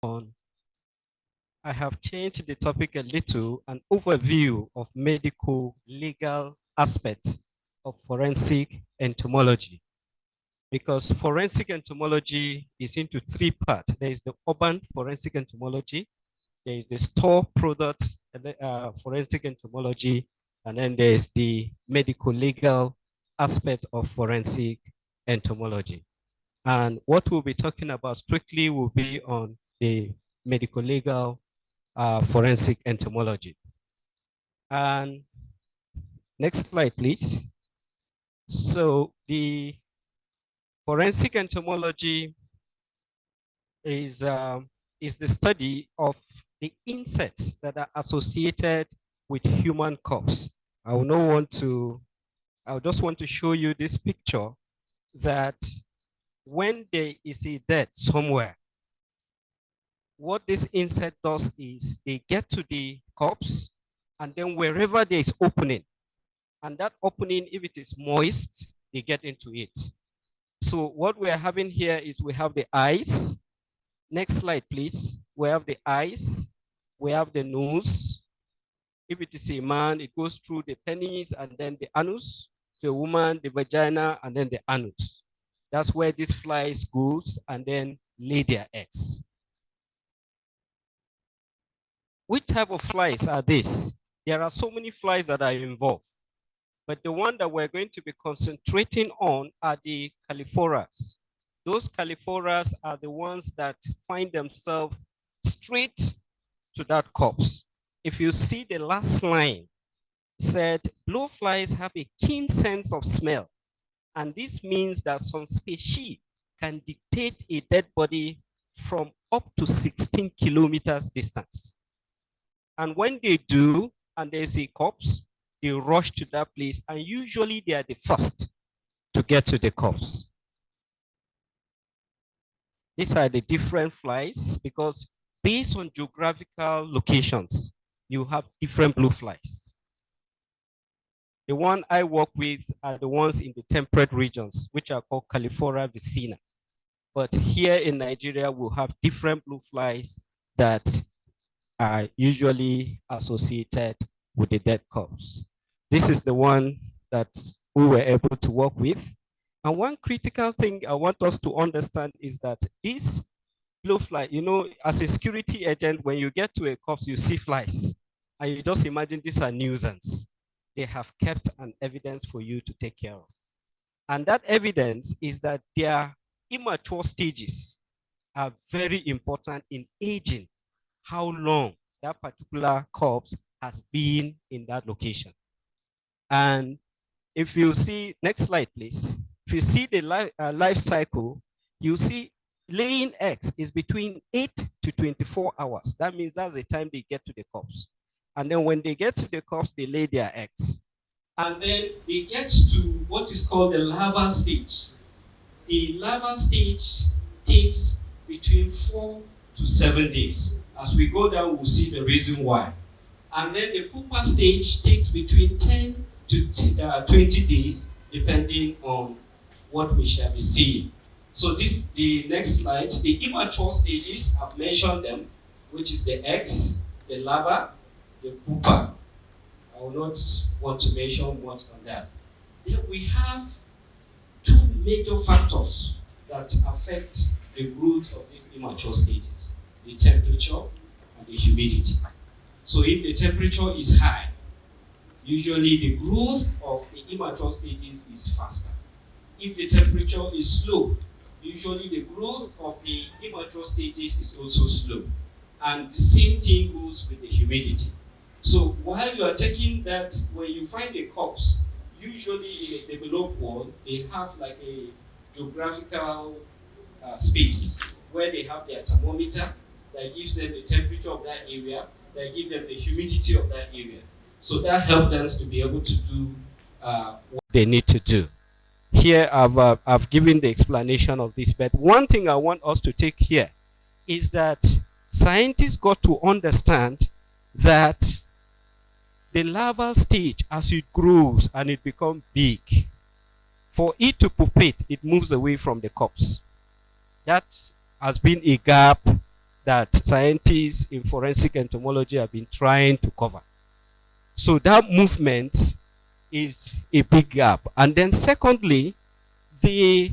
on, I have changed the topic a little, an overview of medical legal aspects of forensic entomology. Because forensic entomology is into three parts. There is the urban forensic entomology, there is the store product forensic entomology, and then there is the medical legal aspect of forensic entomology. And what we'll be talking about strictly will be on the medical legal forensic entomology. And next slide, please. So the forensic entomology is the study of the insects that are associated with human corpse. I just want to show you this picture that when there is a death somewhere, what this insect does is they get to the corpse, and then wherever there is opening, and that opening, if it is moist, they get into it. So what we're having here is we have the eyes. Next slide, please. We have the eyes, we have the nose. If it is a man, it goes through the penis and then the anus. To a woman, the vagina and then the anus. That's where these flies goes and then lay their eggs. Which type of flies are these? There are so many flies that are involved, but the one that we're going to be concentrating on are the calliforas. Those calliforas are the ones that find themselves straight to that corpse. If you see the last line, said blowflies have a keen sense of smell, and this means that some species can dictate a dead body from up to 16 kilometers distance. And when they do, and there's a corpse, they rush to that place, and usually they are the first to get to the corpse. These are the different flies, because based on geographical locations, you have different blue flies. The one I work with are the ones in the temperate regions, which are called Califora vicina. But here in Nigeria, we'll have different blue flies that are usually associated with the dead corpse. This is the one that we were able to work with. And one critical thing I want us to understand is that this blowfly, you know, as a security agent, when you get to a corpse, you see flies. And you just imagine these are nuisance. They have kept an evidence for you to take care of. And that evidence is that their immature stages are very important in aging how long that particular corpse has been in that location. And if you see, next slide, please. If you see the life cycle, you see laying eggs is between 8 to 24 hours. That means that's the time they get to the corpse. And then when they get to the corpse, they lay their eggs. And then they get to what is called the larval stage. The larval stage takes between 4 to 7 days. As we go down, we'll see the reason why. And then the pupa stage takes between 10 to 20 days, depending on what we shall be seeing. So this, the next slide, the immature stages, I've mentioned them, which is the eggs, the larva, the pupa. I will not want to mention much on that. Then we have two major factors that affect the growth of these immature stages: the temperature and the humidity. So if the temperature is high, usually the growth of the immature stages is faster. If the temperature is low, usually the growth of the immature stages is also slow. And the same thing goes with the humidity. So while you are taking that, when you find a corpse, usually in a developed world, they have like a geographical space where they have their thermometer that gives them the temperature of that area, that gives them the humidity of that area. So that helps them to be able to do what they need to do. Here I've given the explanation of this, but one thing I want us to take here is that scientists got to understand that the larval stage, as it grows and it becomes big, for it to pupate, it moves away from the corpse. That has been a gap that scientists in forensic entomology have been trying to cover. So that movement is a big gap. And then secondly, the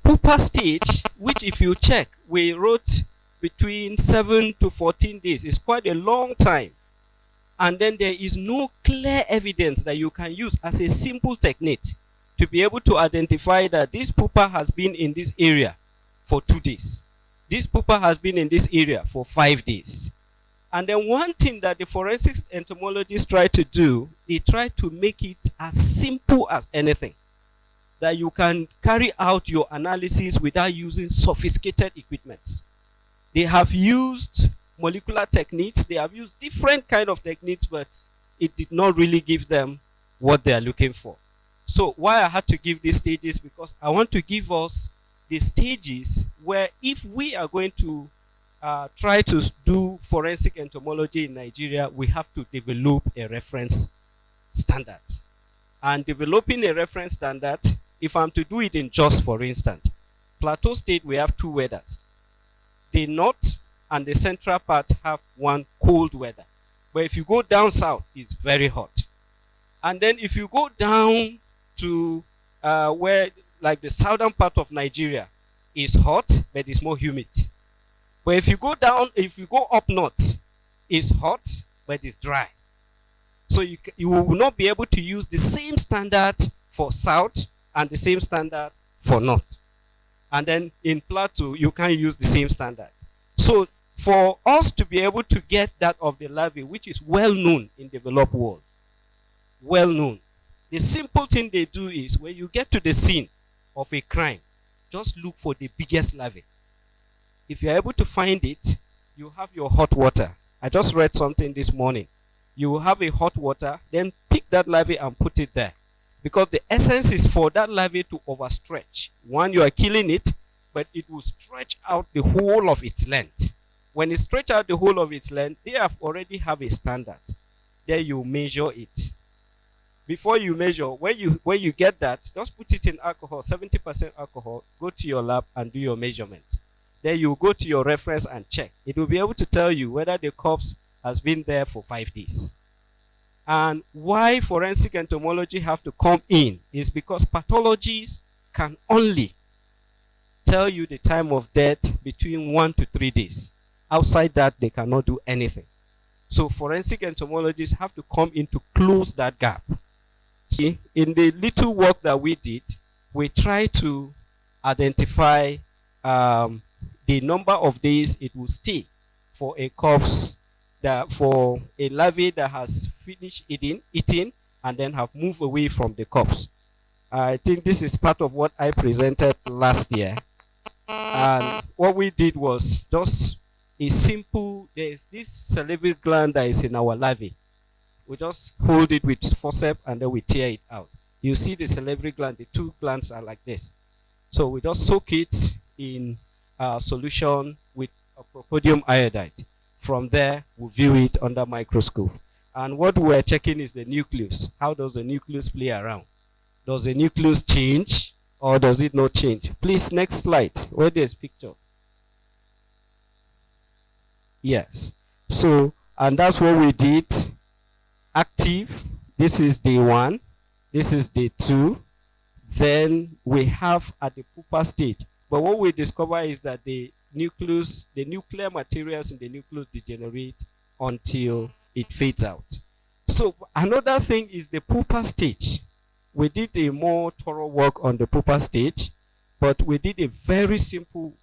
pupa stage, which if you check, we wrote between 7 to 14 days. It's quite a long time. And then there is no clear evidence that you can use as a simple technique to be able to identify that this pupa has been in this area for 2 days. This pupa has been in this area for 5 days. And then one thing that the forensic entomologists try to do, they try to make it as simple as anything. That you can carry out your analysis without using sophisticated equipment. They have used molecular techniques, they have used different kind of techniques, but it did not really give them what they are looking for. So why I had to give these stages, because I want to give us the stages where if we are going to try to do forensic entomology in Nigeria, we have to develop a reference standard. And developing a reference standard, if I'm to do it in JOS, for instance, Plateau State, we have 2 weathers. The north and the central part have one cold weather. But if you go down south, it's very hot. And then if you go down to where, like the southern part of Nigeria, is hot, but it's more humid. But if you go down, if you go up north, it's hot, but it's dry. So you will not be able to use the same standard for south and the same standard for north. And then in Plateau, you can't use the same standard. So for us to be able to get that of the larvae, which is well known in developed world, well known, the simple thing they do is when you get to the scene of a crime, just look for the biggest larvae. If you're able to find it, you have your hot water. I just read something this morning. You will have a hot water, then pick that larvae and put it there. Because the essence is for that larvae to overstretch. One, you are killing it, but it will stretch out the whole of its length. When it stretch out the whole of its length, they already have a standard. There you measure it. Before you measure, when you get that, just put it in alcohol, 70% alcohol, go to your lab and do your measurement. Then you go to your reference and check. It will be able to tell you whether the corpse has been there for 5 days. And why forensic entomology have to come in is because pathologists can only tell you the time of death between 1 to 3 days. Outside that, they cannot do anything. So forensic entomologists have to come in to close that gap. See, in the little work that we did, we try to identify the number of days it will stay for a corpse, for a larvae that has finished eating and then have moved away from the corpse. I think this is part of what I presented last year. And what we did was just a simple, there's this salivary gland that is in our larvae. We just hold it with forceps and then we tear it out. You see the salivary gland, the 2 glands are like this. So we just soak it in a solution with propodium iodide. From there, we view it under microscope. And what we're checking is the nucleus. How does the nucleus play around? Does the nucleus change or does it not change? Please, next slide, where there's picture. Yes. So, and that's what we did. Active, this is day 1, this is day 2. Then we have at the pupa stage. But what we discover is that the nucleus, the nuclear materials in the nucleus degenerate until it fades out. So another thing is the pupa stage. We did a more thorough work on the pupa stage, but we did a very simple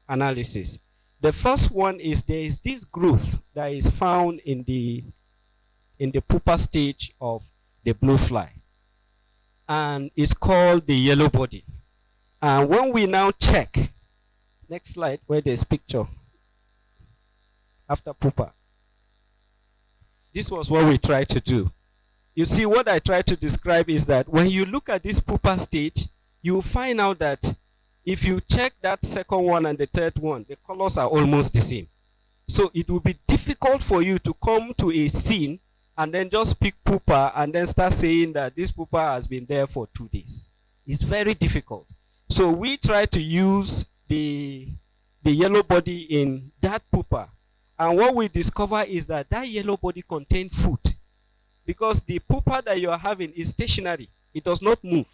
analysis. The first one is there is this growth that is found in the pupa stage of the blue fly, and it's called the yellow body. And when we now check, next slide, where there's picture after pupa, this was what we tried to do. You see, what I try to describe is that when you look at this pupa stage, you will find out that if you check that second one and the third one, the colors are almost the same. So it will be difficult for you to come to a scene and then just pick pupa and then start saying that this pupa has been there for 2 days. It's very difficult. So we try to use the the yellow body in that pupa. And what we discover is that that yellow body contains food, because the pupa that you are having is stationary. It does not move,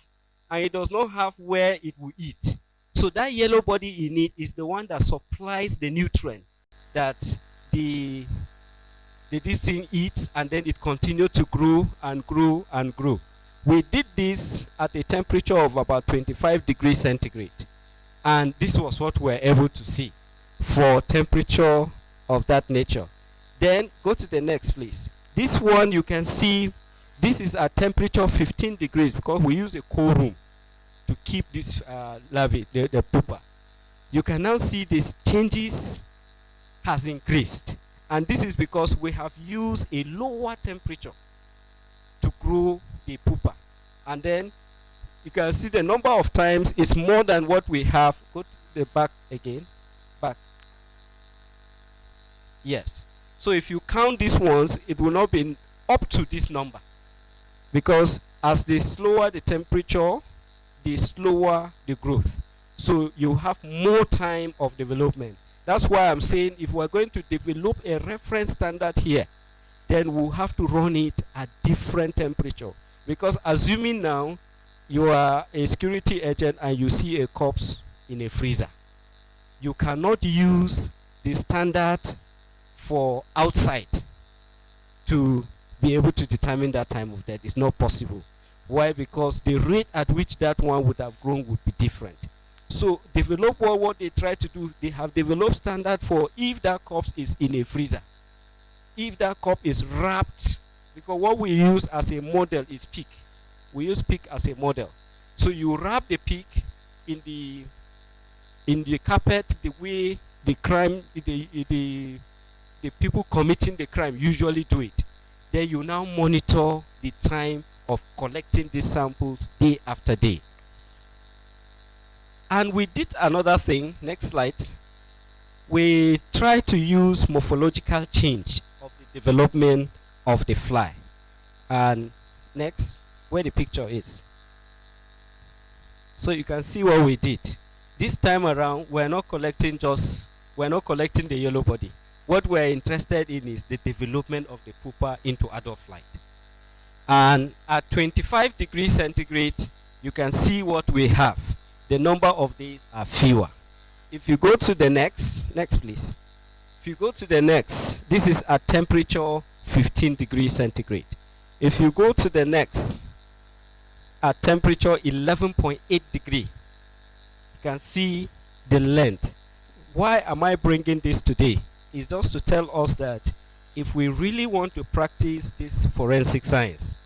and it does not have where it will eat. So that yellow body in it is the one that supplies the nutrient that the this thing eats, and then it continues to grow and grow and grow. We did this at a temperature of about 25 degrees centigrade, and this was what we were able to see for temperature of that nature. Then go to the next, please. This one you can see, this is at temperature 15 degrees, because we use a cold room to keep this larvae, the pupa. You can now see the changes has increased, and this is because we have used a lower temperature to grow the pupa. And then you can see the number of times is more than what we have. Go to the back again. Back. Yes. So if you count these ones, it will not be up to this number, because as the slower the temperature, the slower the growth. So you have more time of development. That's why I'm saying if we're going to develop a reference standard here, then we'll have to run it at different temperature. Because assuming now you are a security agent and you see a corpse in a freezer, you cannot use the standard for outside to be able to determine that time of death. It's not possible. Why? Because the rate at which that one would have grown would be different. So develop what they try to do, they have developed standard for if that corpse is in a freezer, if that corpse is wrapped, because what we use as a model is pig. We use pig as a model. So you wrap the pig in the carpet, the way the crime, the people committing the crime usually do it. Then you now monitor the time of collecting these samples day after day. And we did another thing. Next slide. We try to use morphological change of the development of the fly. And next, where the picture is. So you can see what we did. This time around, we're not collecting the yellow body. What we're interested in is the development of the pupa into adult flight. And at 25 degrees centigrade, you can see what we have. The number of days are fewer. If you go to the next please. If you go to the next, this is at temperature 15 degrees centigrade. If you go to the next, at temperature 11.8 degree, you can see the length. Why am I bringing this today? It's just to tell us that if we really want to practice this forensic science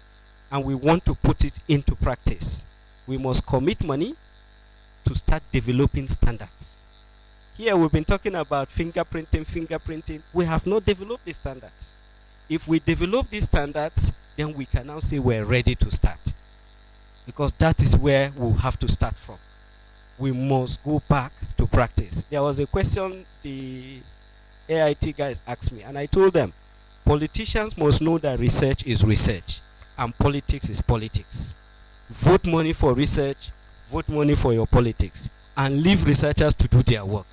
and we want to put it into practice, we must commit money to start developing standards. Here we've been talking about fingerprinting. We have not developed the standards. If we develop these standards, then we can now say we're ready to start. Because that is where we'll have to start from. We must go back to practice. There was a question the AIT guys asked me, and I told them, politicians must know that research is research, and politics is politics. Vote money for research, vote money for your politics, and leave researchers to do their work.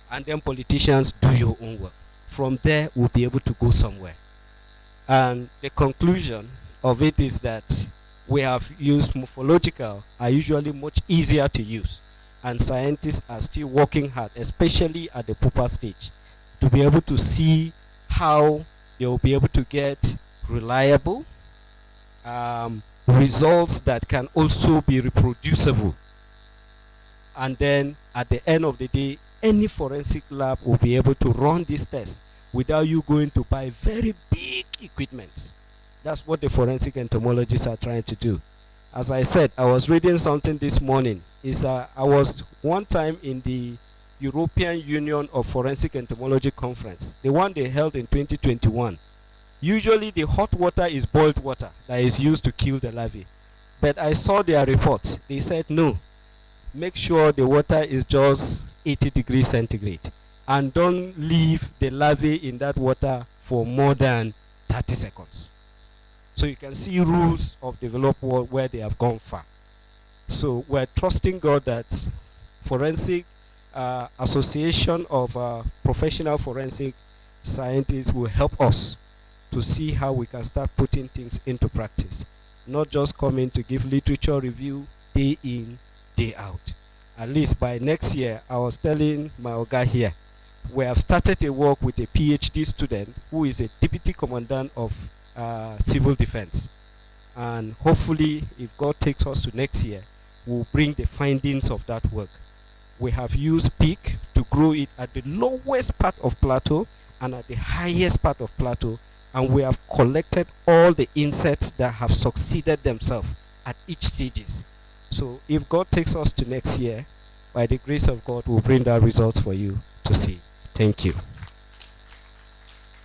And then politicians do your own work. From there, we'll be able to go somewhere. And the conclusion of it is that we have used morphological, are usually much easier to use. And scientists are still working hard, especially at the pupa stage, to be able to see how they will be able to get reliable results that can also be reproducible. And then at the end of the day, any forensic lab will be able to run this test without you going to buy very big equipment. That's what the forensic entomologists are trying to do. As I said, I was reading something this morning. I was one time in the European Union of Forensic Entomology Conference, the one they held in 2021. Usually the hot water is boiled water that is used to kill the larvae. But I saw their report. They said, no, make sure the water is just 80 degrees centigrade. And don't leave the larvae in that water for more than 30 seconds. So you can see rules of developed world where they have gone far. So we're trusting God that forensic association of professional forensic scientists will help us to see how we can start putting things into practice, not just coming to give literature review day in, day out. At least by next year, I was telling my Oga here, we have started a work with a PhD student who is a deputy commandant of civil defense. And hopefully, if God takes us to next year, we'll bring the findings of that work. We have used peak to grow it at the lowest part of plateau and at the highest part of plateau, and we have collected all the insects that have succeeded themselves at each stages. So if God takes us to next year, by the grace of God, we'll bring that results for you to see. Thank you.